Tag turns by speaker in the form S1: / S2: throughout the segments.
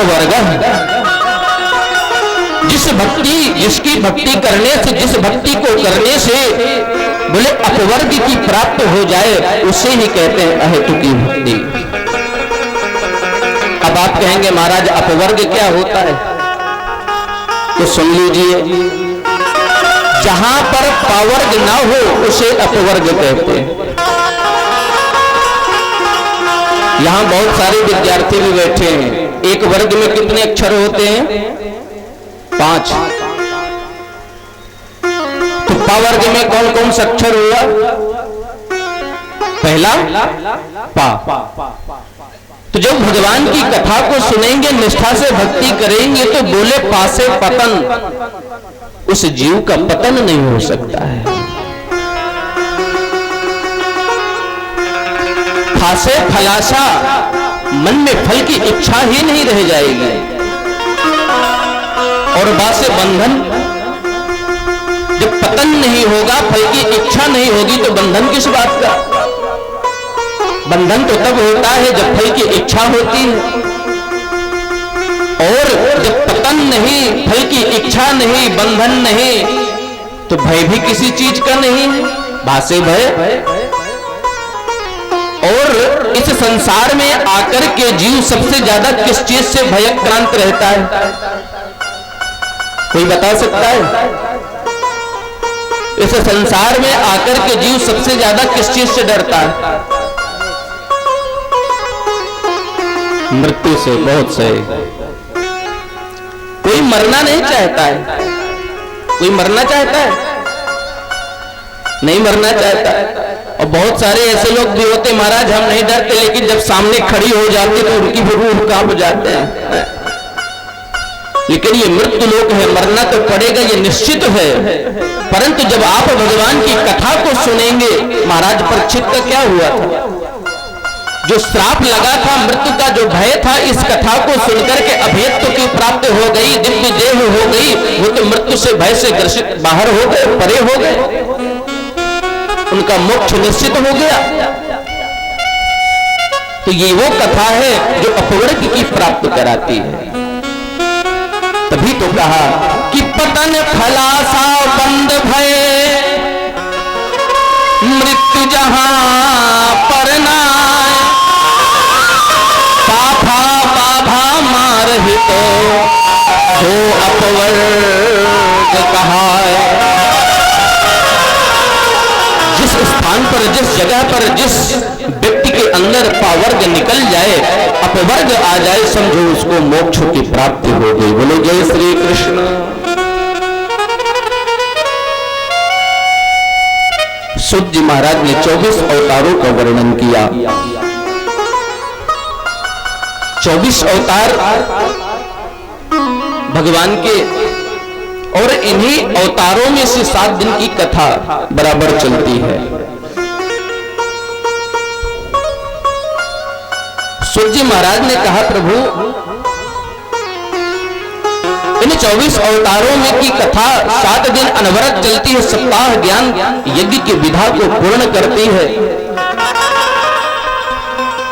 S1: अपवर्ग। जिसकी भक्ति करने से, जिस भक्ति को करने से बोले अपवर्ग की प्राप्त हो जाए, उसे ही कहते हैं अहेतुकी भक्ति। अब आप कहेंगे महाराज अपवर्ग क्या होता है, तो सुन लीजिए, जहां पर पावर्ग ना हो उसे अपवर्ग कहते हैं। यहां बहुत सारे विद्यार्थी भी बैठे हैं। एक वर्ग में कितने अक्षर होते हैं? 5। तो पावर्ग में कौन कौन सा अक्षर हुआ? पहला पा। तो जब भगवान की कथा को सुनेंगे, निष्ठा से भक्ति करेंगे, तो बोले पा से पतन, उस जीव का पतन नहीं हो सकता है। फा से फलाशा, मन में फल की इच्छा ही नहीं रह जाएगी। और बा से बंधन, जब पतन नहीं होगा, फल की इच्छा नहीं होगी, तो बंधन किस बात का? बंधन तो तब होता है जब फल की इच्छा होती है, और जब पतन नहीं, फल की इच्छा नहीं, बंधन नहीं, तो भय भी किसी चीज का नहीं है। भासे भय। और इस संसार में आकर के जीव सबसे ज्यादा किस चीज से भयक्रांत रहता है? कोई बता सकता है? इस संसार में आकर के जीव सबसे ज्यादा किस चीज से डरता है? मृत्यु से, बहुत से। कोई मरना नहीं चाहता है। कोई मरना चाहता है? नहीं मरना चाहता है। और बहुत सारे ऐसे लोग भी होते, महाराज हम नहीं डरते, लेकिन जब सामने खड़ी हो जाती तो उनकी रूह कांप जाते हैं। लेकिन ये मृत्यु लोक है, मरना तो पड़ेगा, ये निश्चित है। परंतु जब आप भगवान की कथा को सुनेंगे, महाराज परीक्षित का क्या हुआ था? जो श्राप लगा था, मृत्यु का जो भय था, इस कथा को सुनकर के अभेद्य की प्राप्ति हो गई, दिव्य देह हो गई, वो तो मृत्यु से भय से ग्रसित बाहर हो गए, परे हो गए, उनका मोक्ष निश्चित हो गया। तो ये वो कथा है जो अपवर्ग की प्राप्ति कराती है। तभी तो कहा कि पतन फलासा बंद भय, मृत्यु जहां पर नाय, पाफा बाभा मारहित हो अपवर्ग कहाय। जिस स्थान पर, जिस जगह पर, जिस व्यक्ति के अंदर पावर्ग निकल जाए, अपवर्ग आ जाए, समझो उसको मोक्ष की प्राप्ति हो गई। बोलो जय श्री कृष्ण। सूत जी महाराज ने 24 अवतारों का वर्णन किया। 24 अवतार भगवान के, और इन्हीं अवतारों में से 7 दिन की कथा बराबर चलती है। सूत जी महाराज ने कहा, प्रभु इन 24 अवतारों में की कथा 7 दिन अनवरत चलती है, सप्ताह ज्ञान यज्ञ की विधा को पूर्ण करती है।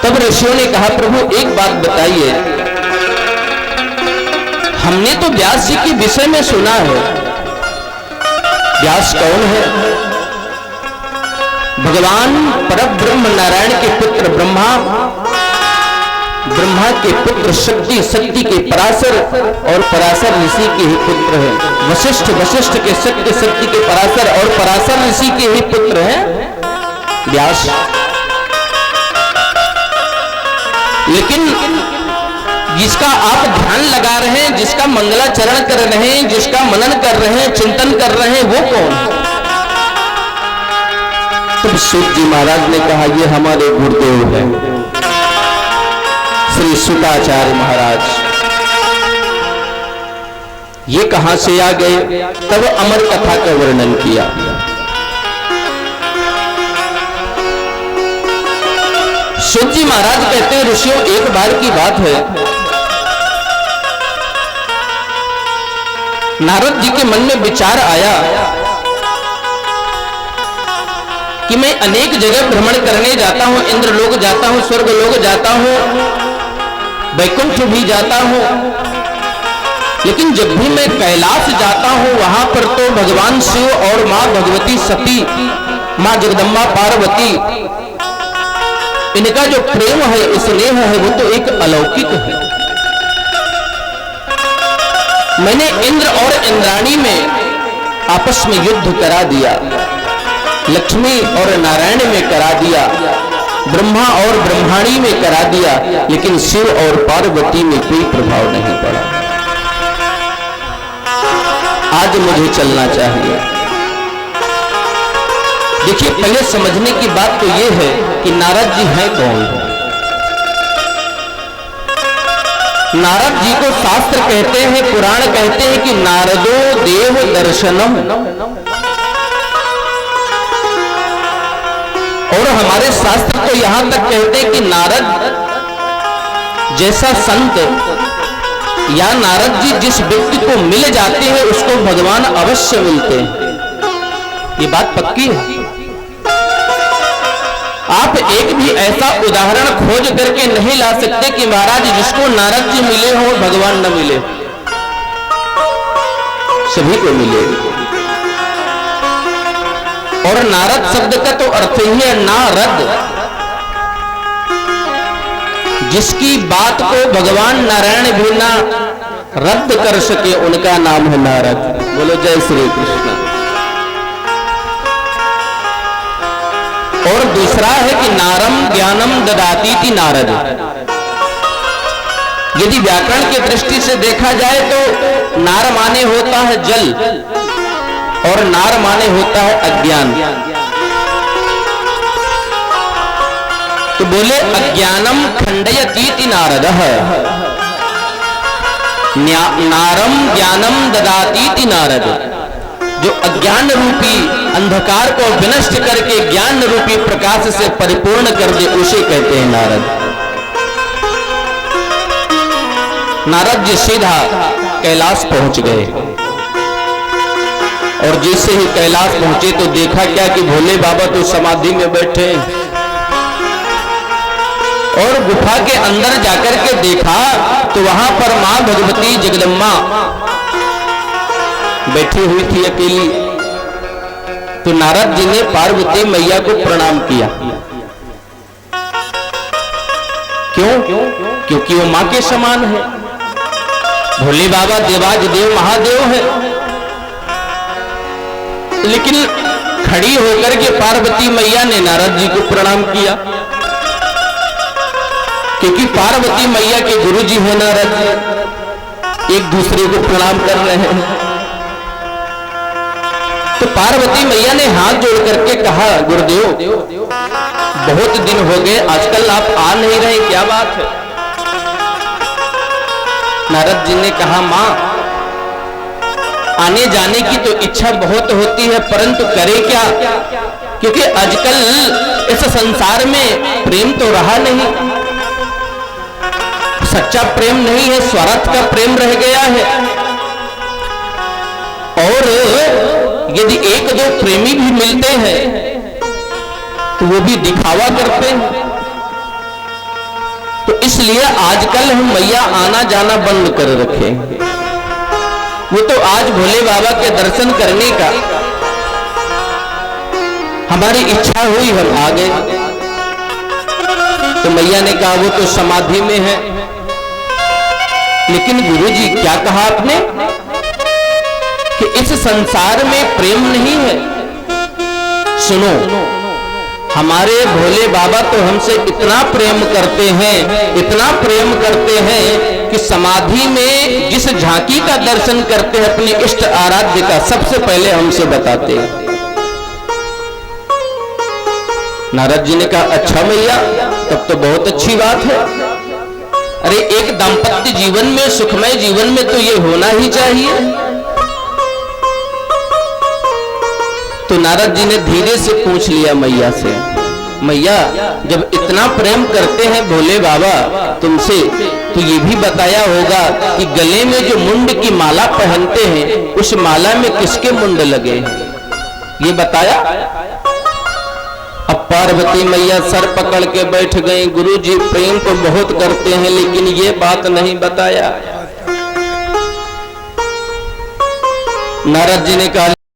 S1: तब ऋषियों ने कहा, प्रभु एक बात बताइए, हमने तो व्यास जी के विषय में सुना है। व्यास कौन है? भगवान परब्रह्म नारायण के पुत्र ब्रह्मा, ब्रह्मा के पुत्र शक्ति, शक्ति के पराशर, और पराशर ऋषि के ही पुत्र है वशिष्ठ, वशिष्ठ के शक्ति, शक्ति के पराशर, और पराशर ऋषि के ही पुत्र है व्यास। लेकिन जिसका आप ध्यान लगा रहे हैं, जिसका मंगलाचरण कर रहे हैं, जिसका मनन कर रहे हैं, चिंतन कर रहे हैं, वो कौन? तब सूत जी महाराज ने कहा, ये हमारे गुरुदेव हैं, श्री सुताचार्य महाराज। ये कहां से आ गए? तब अमर कथा का वर्णन किया। सूत जी महाराज कहते हैं, ऋषियों एक बार की बात है, नारद जी के मन में विचार आया कि मैं अनेक जगह भ्रमण करने जाता हूं, इंद्र लोक जाता हूं, स्वर्ग लोक जाता हूं, वैकुंठ भी जाता हूं, लेकिन जब भी मैं कैलाश जाता हूं वहां पर तो भगवान शिव और मां भगवती सती, मां जगदम्बा पार्वती, इनका जो प्रेम है, स्नेह है, वो तो एक अलौकिक है। मैंने इंद्र और इंद्राणी में आपस में युद्ध करा दिया, लक्ष्मी और नारायण में करा दिया, ब्रह्मा और ब्रह्माणी में करा दिया, लेकिन शिव और पार्वती में कोई प्रभाव नहीं पड़ा। आज मुझे चलना चाहिए। देखिए, पहले समझने की बात तो यह है कि नारद जी हैं कौन। नारद जी को शास्त्र कहते हैं, पुराण कहते हैं कि नारदो देव दर्शनम, और हमारे शास्त्र तो यहां तक कहते हैं कि नारद जैसा संत या नारद जी जिस व्यक्ति को मिल जाते हैं उसको भगवान अवश्य मिलते हैं। ये बात पक्की है। आप एक भी ऐसा उदाहरण खोज करके नहीं ला सकते कि महाराज जिसको नारद जी मिले हो भगवान न मिले। सभी को मिले। और नारद शब्द का तो अर्थ ही है नारद, जिसकी बात को भगवान नारायण भी ना रद्द कर सके, उनका नाम है नारद। बोलो जय श्री कृष्ण। और दूसरा है कि नारम ज्ञानम ददाती थी नारद। यदि व्याकरण की दृष्टि से देखा जाए तो नार माने होता है जल और नार माने होता है अज्ञान। तो बोले अज्ञानम खंडयतीति नारदः, नारम ज्ञानम ददातीति नारद। जो अज्ञान रूपी अंधकार को विनष्ट करके ज्ञान रूपी प्रकाश से परिपूर्ण कर दे, उसे कहते हैं नारद। नारद जी सीधा कैलाश पहुंच गए, और जैसे ही कैलाश पहुंचे तो देखा क्या कि भोले बाबा तो समाधि में बैठे, और गुफा के अंदर जाकर के देखा तो वहां पर मां भगवती जगदम्बा बैठी हुई थी अकेली। तो नारद जी ने पार्वती मैया को प्रणाम किया। क्यों? क्योंकि वो मां के समान है। भोले बाबा देवाधिदेव महादेव है, लेकिन खड़ी होकर के पार्वती मैया ने नारद जी को प्रणाम किया, क्योंकि पार्वती मैया के गुरु जी है नारद जी, एक दूसरे को प्रणाम कर रहे हैं। तो पार्वती मैया ने हाथ जोड़ करके कहा, गुरुदेव बहुत दिन हो गए, आजकल आप आ नहीं रहे, क्या बात है? नारद जी ने कहा, मां आने जाने की तो इच्छा बहुत होती है, परंतु करे क्या? क्योंकि आजकल इस संसार में प्रेम तो रहा नहीं, सच्चा प्रेम नहीं है, स्वार्थ का प्रेम रह गया है। और यदि एक दो प्रेमी भी मिलते हैं तो वो भी दिखावा करते हैं। तो इसलिए आजकल हम मैया आना जाना बंद कर रखे। वो तो आज भोले बाबा के दर्शन करने का हमारी इच्छा हुई, हम आ गए। तो मैया ने कहा वो तो समाधि में है। लेकिन गुरुजी क्या कहा आपने कि इस संसार में प्रेम नहीं है? सुनो, हमारे भोले बाबा तो हमसे इतना प्रेम करते हैं, इतना प्रेम करते हैं कि समाधि में जिस झांकी का दर्शन करते हैं अपने इष्ट आराध्य का, सबसे पहले हमसे बताते हैं। नारद जी ने कहा, अच्छा मैया, तब तो बहुत अच्छी बात है। अरे एक दाम्पत्य जीवन में, सुखमय जीवन में तो ये होना ही चाहिए। तो नारद जी ने धीरे से पूछ लिया मैया से, मैया जब इतना प्रेम करते हैं भोले बाबा तुमसे, तो ये भी बताया होगा कि गले में जो मुंड की माला पहनते हैं, उस माला में किसके मुंड लगे हैं? ये बताया? अब पार्वती मैया सर पकड़ के बैठ गई। गुरुजी प्रेम तो बहुत करते हैं लेकिन ये बात नहीं बताया। नारद जी ने कहा